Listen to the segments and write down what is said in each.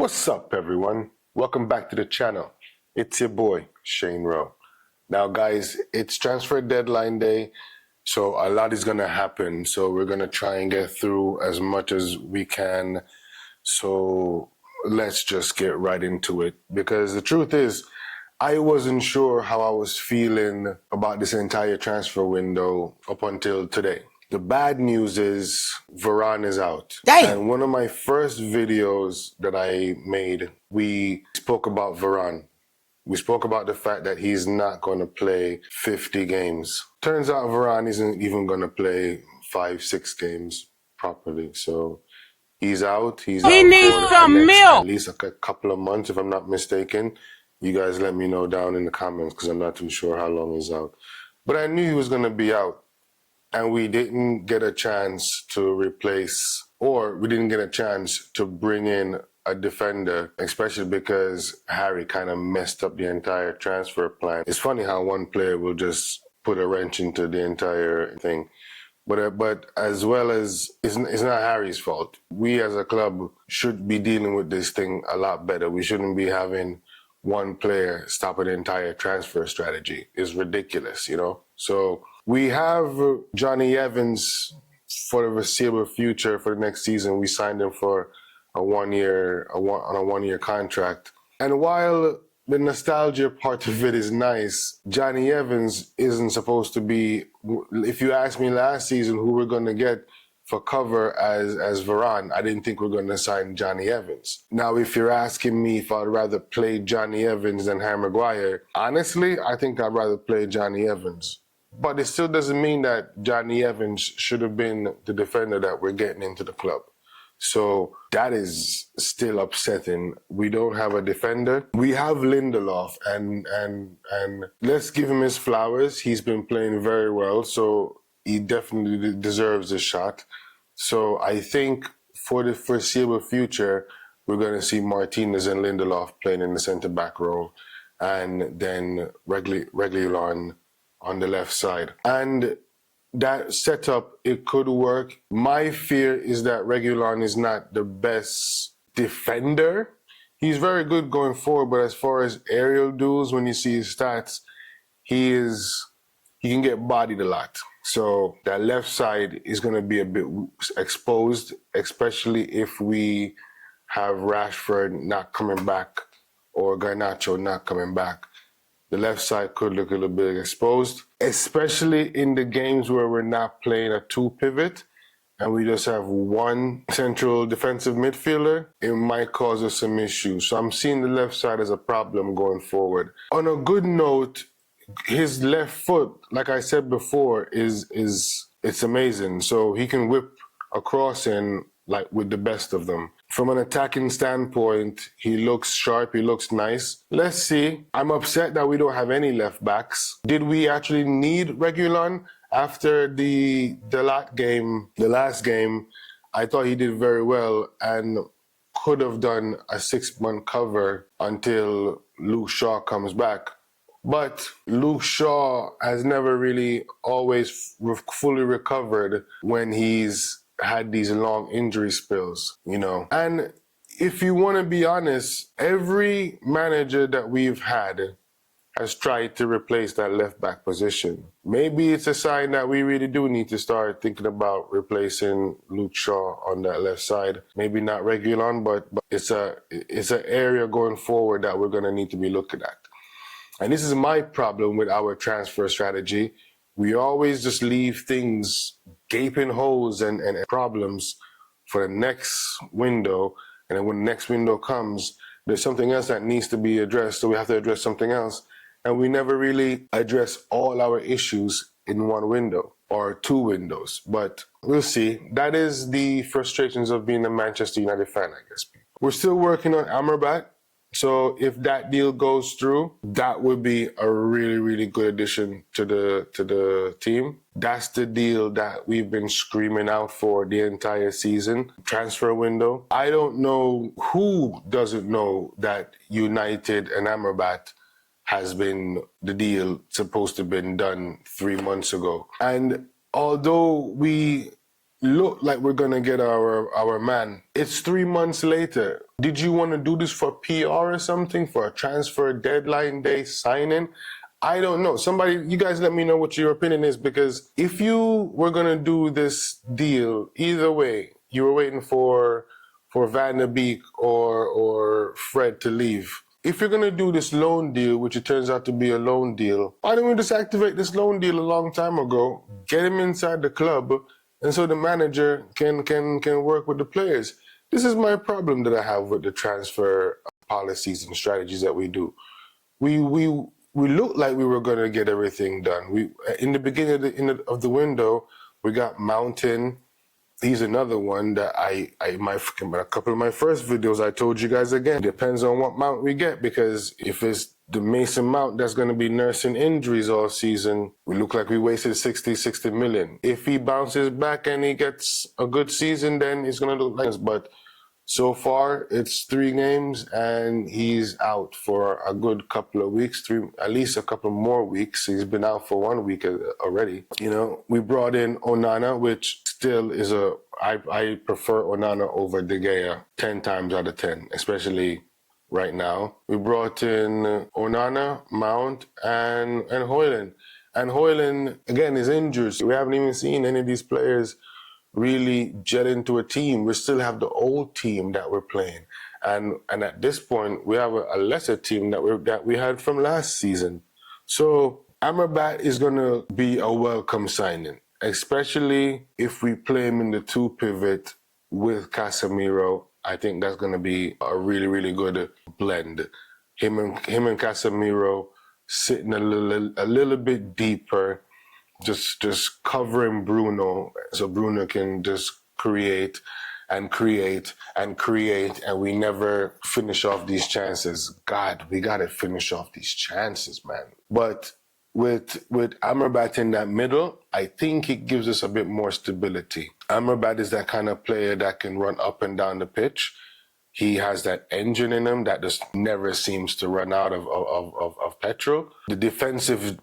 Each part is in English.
What's up, everyone? Welcome back to the channel. It's your boy, Shane Rowe. Now, guys, it's transfer deadline day, so a lot is going to happen. So we're going to try and get through as much as we can. So let's just get right into it. Because the truth is, I wasn't sure how I was feeling about this entire transfer window up until today. The bad news is Varane is out. Damn. And one of my first videos that I made, we spoke about Varane. We spoke about the fact that he's not going to play 50 games. Turns out Varane isn't even going to play 5-6 games properly. So he's out. He needs for some the next, milk. at least a couple of months, if I'm not mistaken. You guys let me know down in the comments because I'm not too sure how long he's out. But I knew he was going to be out. And we didn't get a chance to replace, or we didn't get a chance to bring in a defender, especially because Harry kind of messed up the entire transfer plan. It's funny how one player will just put a wrench into the entire thing. But as well as, it's not Harry's fault. We as a club should be dealing with this thing a lot better. We shouldn't be having one player stop an entire transfer strategy. It's ridiculous, you know? So we have Johnny Evans for the foreseeable future for the next season. We signed him for on a one-year contract. And while the nostalgia part of it is nice, Johnny Evans isn't supposed to be, if you asked me last season who we're going to get for cover as Varane, I didn't think we're going to sign Johnny Evans. Now, if you're asking me if I'd rather play Johnny Evans than Harry Maguire, honestly, I think I'd rather play Johnny Evans. But it still doesn't mean that Johnny Evans should have been the defender that we're getting into the club. So that is still upsetting. We don't have a defender. We have Lindelof, and let's give him his flowers. He's been playing very well, so he definitely deserves a shot. So I think for the foreseeable future, we're going to see Martinez and Lindelof playing in the centre-back role, and then Reguilón on the left side. And that setup, it could work. My fear is that Reguilón is not the best defender. He's very good going forward, but as far as aerial duels, when you see his stats, he can get bodied a lot. So that left side is going to be a bit exposed, especially if we have Rashford not coming back or Garnacho not coming back. The left side could look a little bit exposed, especially in the games where we're not playing a two pivot and we just have one central defensive midfielder. It might cause us some issues. So I'm seeing the left side as a problem going forward. On a good note, his left foot, like I said before, it's amazing. So he can whip a cross in like with the best of them. From an attacking standpoint, he looks sharp, he looks nice. Let's see. I'm upset that we don't have any left backs. Did we actually need Reguilón after the last game? I thought he did very well and could have done a 6-month cover until Luke Shaw comes back. But Luke Shaw has never really always fully recovered when he's had these long injury spills, you know. And if you want to be honest, every manager that we've had has tried to replace that left back position. Maybe it's a sign that we really do need to start thinking about replacing Luke Shaw on that left side. Maybe not Reguilón, but it's an area going forward that we're going to need to be looking at. And this is my problem with our transfer strategy. We always just leave things, gaping holes and problems for the next window. And then when the next window comes, there's something else that needs to be addressed. So we have to address something else. And we never really address all our issues in one window or two windows. But we'll see. That is the frustrations of being a Manchester United fan, I guess. We're still working on Amrabat. So if that deal goes through, that would be a really, really good addition to the team. That's the deal that we've been screaming out for the entire season. Transfer window. I don't know who doesn't know that United and Amrabat has been the deal supposed to have been done 3 months ago. And although we look like we're gonna get our man, it's 3 months later. Did you want to do this for PR or something, for a transfer deadline day signing? I don't know. Somebody, you guys let me know what your opinion is, because if you were going to do this deal, either way, you were waiting for Van der Beek or Fred to leave. If you're going to do this loan deal, which it turns out to be a loan deal, why don't we just activate this loan deal a long time ago, get him inside the club, and so the manager can work with the players? This is my problem that I have with the transfer policies and strategies that we do. We looked like we were going to get everything done. We in the beginning of the window, we got Mountain. He's another one that a couple of my first videos, I told you guys again, depends on what Mount we get, because if it's the Mason Mount that's going to be nursing injuries all season, we look like we wasted 60 million. If he bounces back and he gets a good season, then he's going to look like this. But so far, it's 3 games, and he's out for a good couple of weeks, at least a couple more weeks. He's been out for 1 week already. You know, we brought in Onana, which still is I prefer Onana over De Gea 10 times out of 10, especially right now. We brought in Onana, Mount, and Højlund. And Højlund, again, is injured. We haven't even seen any of these players really gel into a team. We still have the old team that we're playing, and at this point we have a lesser team that we had from last season. So Amrabat is going to be a welcome signing, especially if we play him in the 2 pivot with Casemiro. I think that's going to be a really good blend. Him and Casemiro sitting a little bit deeper, just covering Bruno, so Bruno can just create, and we never finish off these chances. God, we gotta finish off these chances, man. But with Amrabat in that middle, I think it gives us a bit more stability. Amrabat is that kind of player that can run up and down the pitch. He has that engine in him that just never seems to run out of petrol. The defensive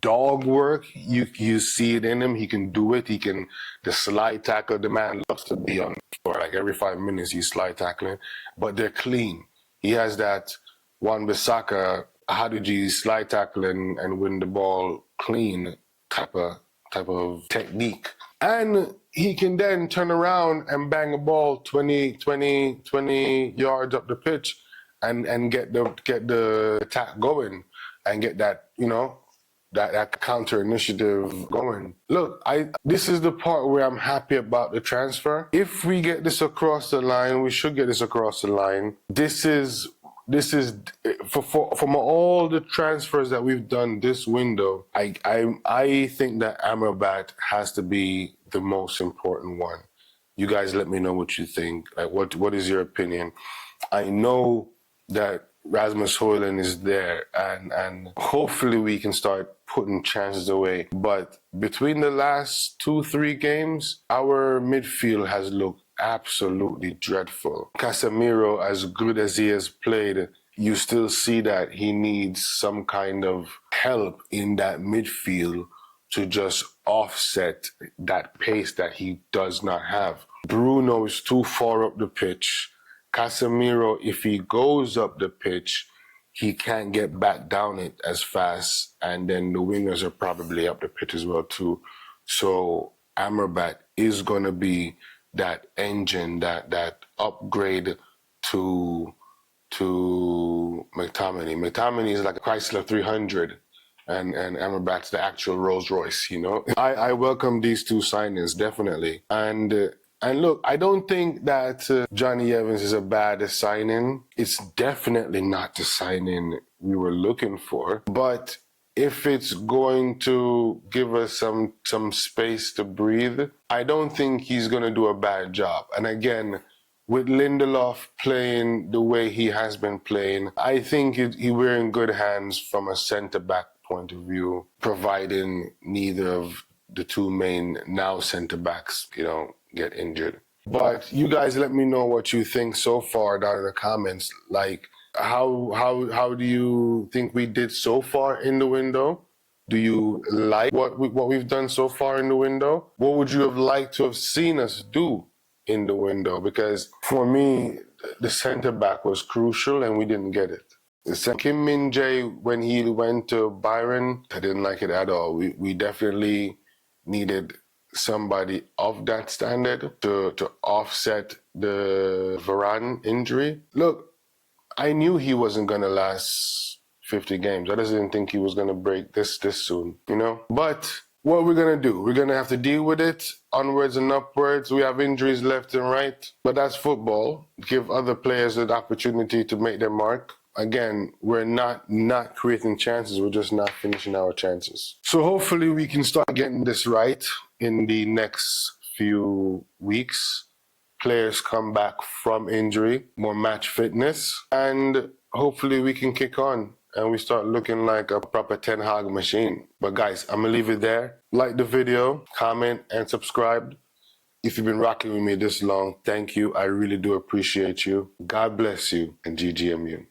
dog work, you see it in him. He can do it. He can, the slide tackle, the man loves to be on for like every 5 minutes he's slide tackling, but they're clean. He has that Wan-Bissaka, how did you slide tackle and win the ball clean type of technique. And he can then turn around and bang a ball 20 yards up the pitch and get the attack going and get that, you know, that counter initiative going. Look, this is the part where I'm happy about the transfer. If we get this across the line, we should get this across the line. This is from all the transfers that we've done this window, I think that Amrabat has to be the most important one. You guys let me know what you think. Like, what is your opinion? I know that Rasmus Højlund is there, and hopefully we can start putting chances away. But between the last 2-3 games, our midfield has looked absolutely dreadful. Casemiro, as good as he has played, you still see that he needs some kind of help in that midfield to just offset that pace that he does not have. Bruno is too far up the pitch. Casemiro, if he goes up the pitch, he can't get back down it as fast, and then the wingers are probably up the pitch as well too. So Amrabat is going to be that engine, that upgrade to McTominay. McTominay is like a Chrysler 300, and Amrabat's the actual Rolls Royce, you know? I welcome these 2 signings, definitely. And look, I don't think that Johnny Evans is a bad signing. It's definitely not the signing we were looking for. But if it's going to give us some space to breathe, I don't think he's going to do a bad job. And again, with Lindelof playing the way he has been playing, I think we're in good hands from a centre-back point of view, providing neither of the 2 main now centre-backs, you know, get injured. But you guys let me know what you think so far down in the comments. Like, how do you think we did so far in the window? Do you like what we've done so far in the window? What would you have liked to have seen us do in the window, because for me, the center back was crucial and we didn't get it. Kim Min Jae, when he went to Byron, I didn't like it at all. We definitely needed somebody of that standard to offset the Varane injury. Look, I knew he wasn't going to last 50 games. I just didn't think he was going to break this soon, you know? But what we're going to do, we're going to have to deal with it onwards and upwards. We have injuries left and right, but that's football. Give other players an opportunity to make their mark. Again, we're not creating chances. We're just not finishing our chances. So hopefully we can start getting this right in the next few weeks. Players come back from injury, more match fitness, and hopefully we can kick on and we start looking like a proper Ten Hag machine. But guys, I'm gonna leave it there. Like the video, comment, and subscribe. If you've been rocking with me this long, thank you. I really do appreciate you. God bless you, and GGMU.